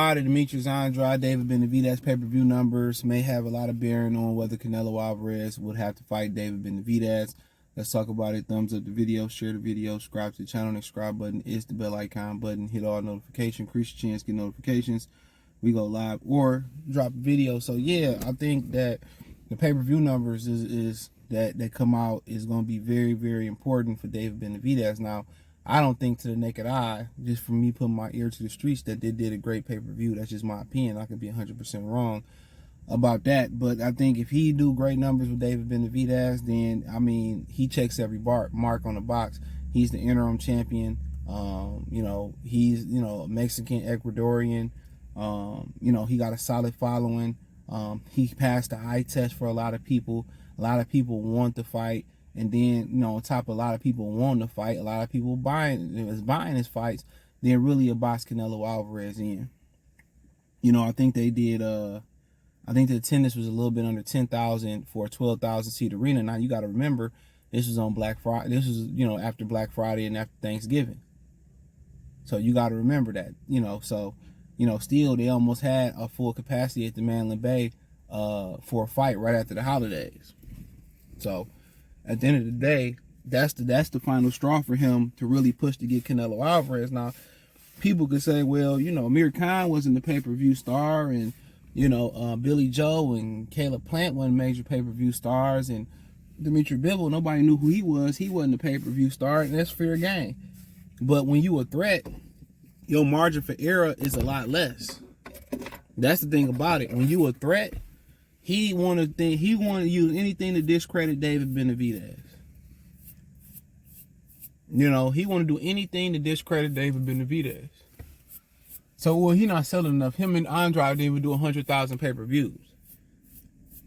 why the Demetrius, Andrade, David Benavidez pay-per-view numbers may have a lot of bearing on whether Canelo Alvarez would have to fight David Benavidez. Let's talk about it. Thumbs up the video, share the video, subscribe to the channel. The subscribe button is the bell icon button. Hit all notifications, increase your chance, get notifications. We go live or drop a video. So yeah, I think that the pay-per-view numbers is that come out is going to be very, very important for David Benavidez. Now, I don't think to the naked eye, just from me putting my ear to the streets, that they did a great pay-per-view. That's just my opinion. I could be 100% wrong about that. But I think if he do great numbers with David Benavidez, then, I mean, he checks every mark on the box. He's the interim champion. He's, Mexican, Ecuadorian. He got a solid following. He passed the eye test for a lot of people. A lot of people want to fight. And then, on top of a lot of people wanting to fight, a lot of people buying his fights, then really box Canelo Alvarez in. I think they did, I think the attendance was a little bit under 10,000 for a 12,000 seat arena. Now, you got to remember, this was on Black Friday. This was, after Black Friday and after Thanksgiving. So you got to remember that, still they almost had a full capacity at the Melon Bay for a fight right after the holidays. So at the end of the day, that's the final straw for him to really push to get Canelo Alvarez. Now, people could say, well, Amir Khan wasn't the pay-per-view star, and Billy Joe and Caleb Plant weren't major pay-per-view stars, and Demetrius Bivol, nobody knew who he was. He wasn't a pay-per-view star, and that's fair game. But when you a threat, your margin for error is a lot less. That's the thing about it. When you a threat, he wanted to use anything to discredit David Benavidez. He wanted to do anything to discredit David Benavidez. So, well, he not selling enough. Him and Andrade didn't even do 100,000 pay-per-views.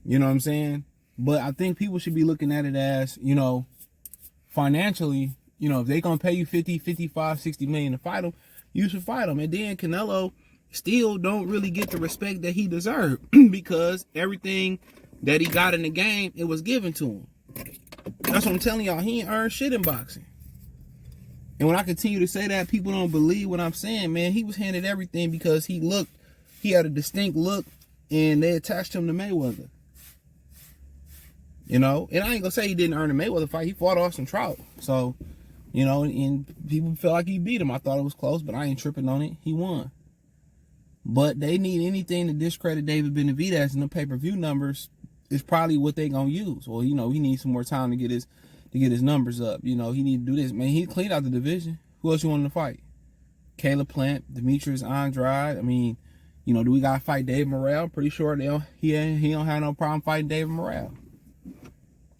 You know what I'm saying? But I think people should be looking at it as, financially, if they going to pay you 50, 55, 60 million to fight him, you should fight him. And then Canelo still don't really get the respect that he deserved because everything that he got in the game, it was given to him. That's what I'm telling y'all. He ain't earned shit in boxing. And when I continue to say that, people don't believe what I'm saying, man. He was handed everything because he had a distinct look, and they attached him to Mayweather. And I ain't gonna say he didn't earn a Mayweather fight. He fought Austin Trout. So, and people felt like he beat him. I thought it was close, but I ain't tripping on it. He won. But they need anything to discredit David Benavidez, and the pay-per-view numbers is probably what they gonna use. Well, he needs some more time to get his numbers up. He need to do this. Man, he cleaned out the division. Who else you want to fight? Caleb Plant, Demetrius, Andrade. I mean, do we gotta fight Dave Morrell? Pretty sure he don't have no problem fighting David Morrell.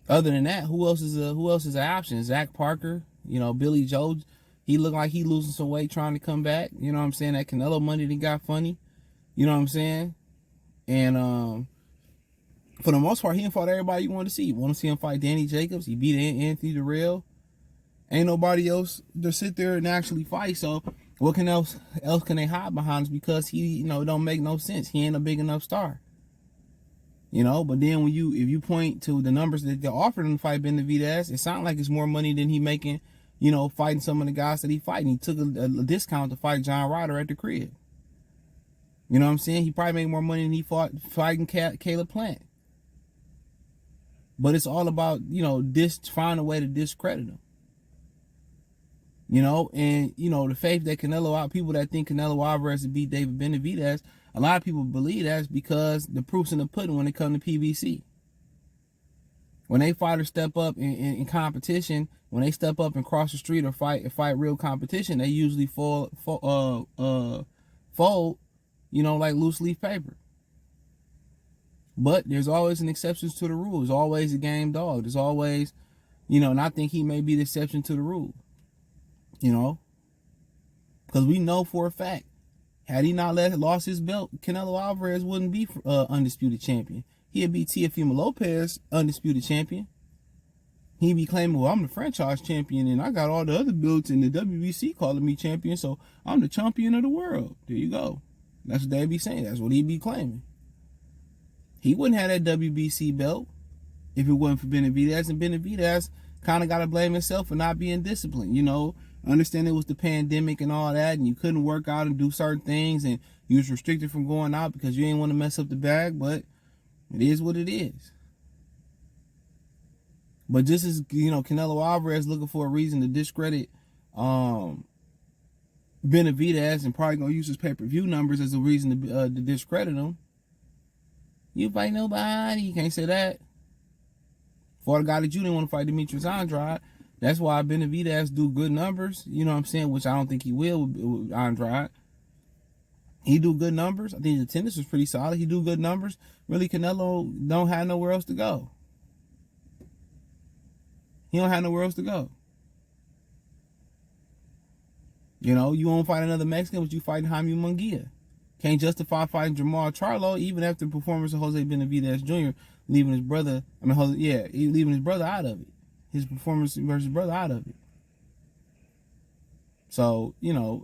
Other than that, who else is an option? Zach Parker, Billy Joe. He looked like he losing some weight trying to come back. You know what I'm saying? That Canelo money that got funny. You know what I'm saying? And for the most part, he didn't fight everybody you want to see. You want to see him fight Danny Jacobs? He beat Anthony Durrell. Ain't nobody else to sit there and actually fight. So what else can they hide behind? Is because he, it don't make no sense. He ain't a big enough star. But then if you point to the numbers that they're offering him to fight Benavidez, it sounds like it's more money than he making, fighting some of the guys that he fighting. He took a discount to fight John Ryder at the crib. You know what I'm saying? He probably made more money than he fighting Caleb Plant. But it's all about, find a way to discredit him. And, the faith that people that think Canelo Alvarez would beat David Benavidez, a lot of people believe that's because the proof's in the pudding when it comes to PBC. When they fighters step up in competition, when they step up and cross the street or fight real competition, they usually fold, like loose leaf paper. But there's always an exception to the rule. There's always a game dog. There's always, and I think he may be the exception to the rule. Because we know for a fact, had he not lost his belt, Canelo Alvarez wouldn't be undisputed champion. He'd be Teofimo Lopez undisputed champion. He'd be claiming, well, I'm the franchise champion and I got all the other belts in the WBC calling me champion, so I'm the champion of the world. There you go. That's what they'd be saying. That's what he'd be claiming. He wouldn't have that WBC belt if it wasn't for Benavidez, and Benavidez kind of got to blame himself for not being disciplined. I understand it was the pandemic and all that, and you couldn't work out and do certain things, and you was restricted from going out because you didn't want to mess up the bag, but it is what it is. But just as, Canelo Alvarez looking for a reason to discredit Benavidez and probably gonna use his pay-per-view numbers as a reason to discredit him. You fight nobody. You can't say that. For the guy that you didn't want to fight, Demetrius Andrade, that's why Benavidez do good numbers. You know what I'm saying? Which I don't think he will with Andrade. He do good numbers. I think his attendance was pretty solid. He do good numbers. Really, Canelo don't have nowhere else to go. He don't have nowhere else to go. You won't fight another Mexican, but you fighting Jaime Munguia. Can't justify fighting Jamal Charlo even after the performance of Jose Benavidez Jr. leaving his brother. Leaving his brother out of it. His performance versus brother out of it. So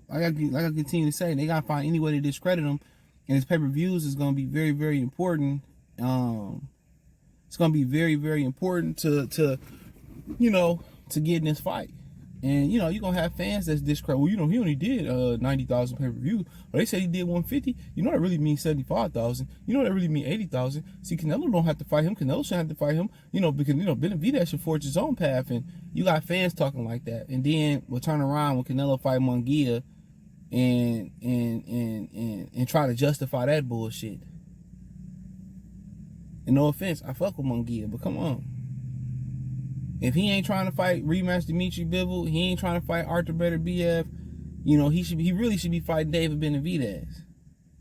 like I continue to say, they gotta find any way to discredit him, and his pay-per-views is gonna be very, very important. It's gonna be very, very important to get in this fight. And you're gonna have fans that's discredit. Well, he only did 90,000 pay-per-view. But they say he did 150. That really means 75,000. That really means 80,000. See, Canelo don't have to fight him. Canelo shouldn't have to fight him. Because Benavidez should forge his own path. And you got fans talking like that. And then we'll turn around when Canelo fight Munguia and try to justify that bullshit. And no offense, I fuck with Munguia, but come on. If he ain't trying to fight rematch Demetrius Bivol, he ain't trying to fight Artur Beterbiev, he really should be fighting David Benavidez.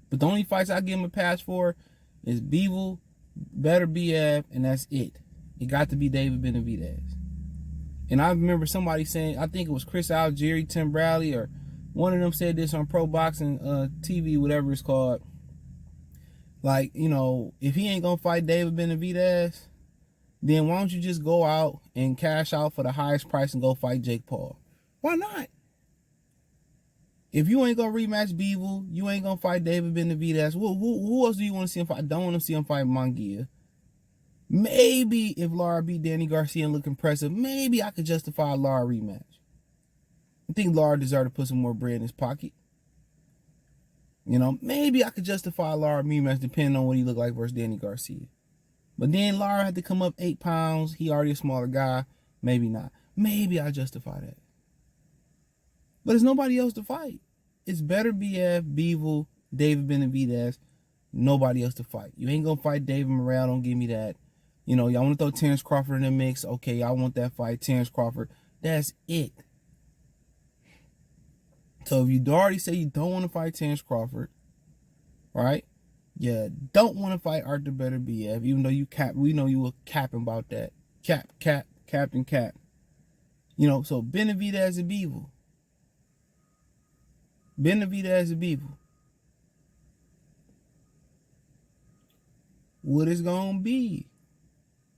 But the only fights I give him a pass for is Bivol, Beterbiev, and that's it. It got to be David Benavidez. And I remember somebody saying, I think it was Chris Algieri, Tim Bradley, or one of them said this on Pro Boxing TV, whatever it's called. Like, if he ain't gonna fight David Benavidez, then why don't you just go out and cash out for the highest price and go fight Jake Paul? Why not? If you ain't gonna rematch Bivol, you ain't gonna fight David Benavidez. Who else do you want to see him fight? I don't want to see him fight Munguia. Maybe if Lara beat Danny Garcia and look impressive, maybe I could justify a Lara rematch. I think Lara deserved to put some more bread in his pocket. Maybe I could justify a Lara rematch depending on what he looked like versus Danny Garcia. But then Lara had to come up 8 pounds. He already a smaller guy. Maybe not. Maybe I justify that. But there's nobody else to fight. It's Beterbiev, Bivol, David Benavidez. Nobody else to fight. You ain't going to fight David Morrell. Don't give me that. Y'all want to throw Terrence Crawford in the mix. Okay, I want that fight. Terrence Crawford. That's it. So if you already say you don't want to fight Terrence Crawford, right? Yeah, don't want to fight Artur Beterbiev, even though we know you were capping about that. Captain Cap. So Benavidez and Bivol. Benavidez and Bivol. What is gonna be?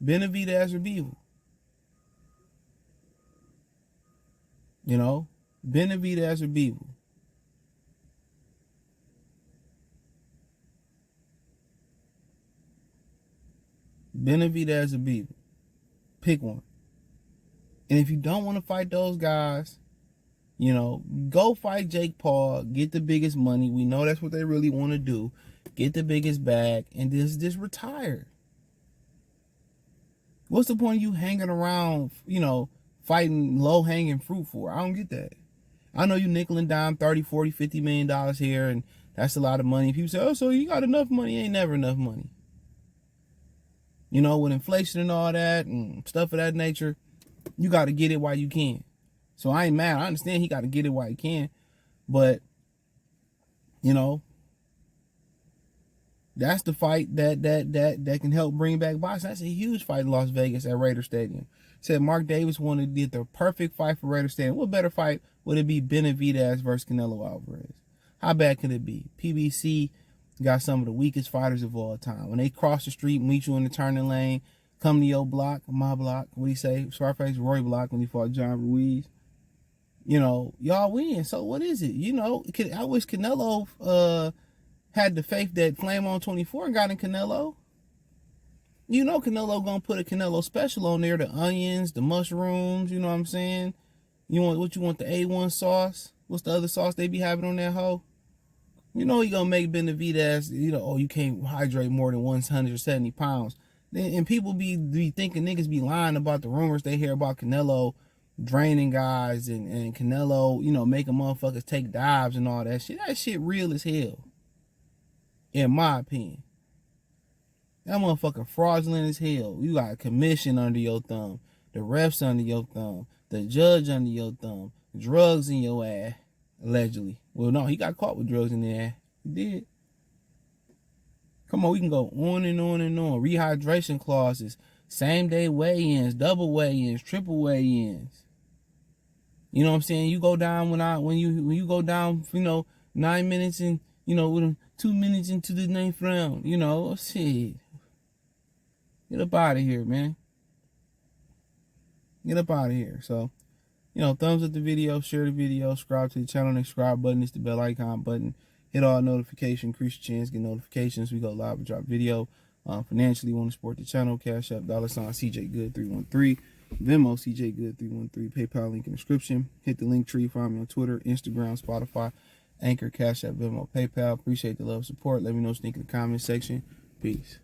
Benavidez or Bivol? Benavidez or Bivol. Benavidez or Bivol. Pick one. And if you don't want to fight those guys, go fight Jake Paul. Get the biggest money. We know that's what they really want to do. Get the biggest bag and just retire. What's the point of you hanging around, fighting low-hanging fruit for? I don't get that. I know you nickel and dime $30, $40, $50 million here, and that's a lot of money. People say, oh, so you got enough money? Ain't never enough money. With inflation and all that and stuff of that nature, you got to get it while you can. So I ain't mad. I understand he got to get it while he can. But, that's the fight that can help bring back boxing. That's a huge fight in Las Vegas at Raider Stadium. Said Mark Davis did the perfect fight for Raider Stadium. What better fight would it be? Benavidez versus Canelo Alvarez. How bad could it be? PBC got some of the weakest fighters of all time. When they cross the street, meet you in the turning lane, come to your block, my block, what do you say? Scarface Roy block when he fought John Ruiz. Y'all win. So what is it? I wish Canelo had the faith that Flame on 24 got in Canelo. Canelo gonna put a Canelo special on there, the onions, the mushrooms, you know what I'm saying? You want the A1 sauce? What's the other sauce they be having on that hoe? You know he gonna make Benavidez, you can't hydrate more than 170 pounds. And people be thinking niggas be lying about the rumors they hear about Canelo draining guys and Canelo, making motherfuckers take dives and all that shit. That shit real as hell, in my opinion. That motherfucker fraudulent as hell. You got a commission under your thumb, the refs under your thumb, the judge under your thumb, drugs in your ass, allegedly. Well, no, he got caught with drugs in the ass. He did. Come on, we can go on and on and on. Rehydration clauses, same day weigh-ins, double weigh-ins, triple weigh-ins. You know what I'm saying? You go down when you go down, 9 minutes and with 2 minutes into the 9th round. Shit. Get up out of here, man. Get up out of here. So, thumbs up the video, share the video, subscribe to the channel. The subscribe button is the bell icon button. Hit all notifications, increase your chance, get notifications. We go live and drop video. Financially, want to support the channel, Cash App, $CJ Good 313. Venmo, CJ Good 313. PayPal link in the description. Hit the link tree. Find me on Twitter, Instagram, Spotify, Anchor, Cash App, Venmo, PayPal. Appreciate the love and support. Let me know what you think in the comment section. Peace.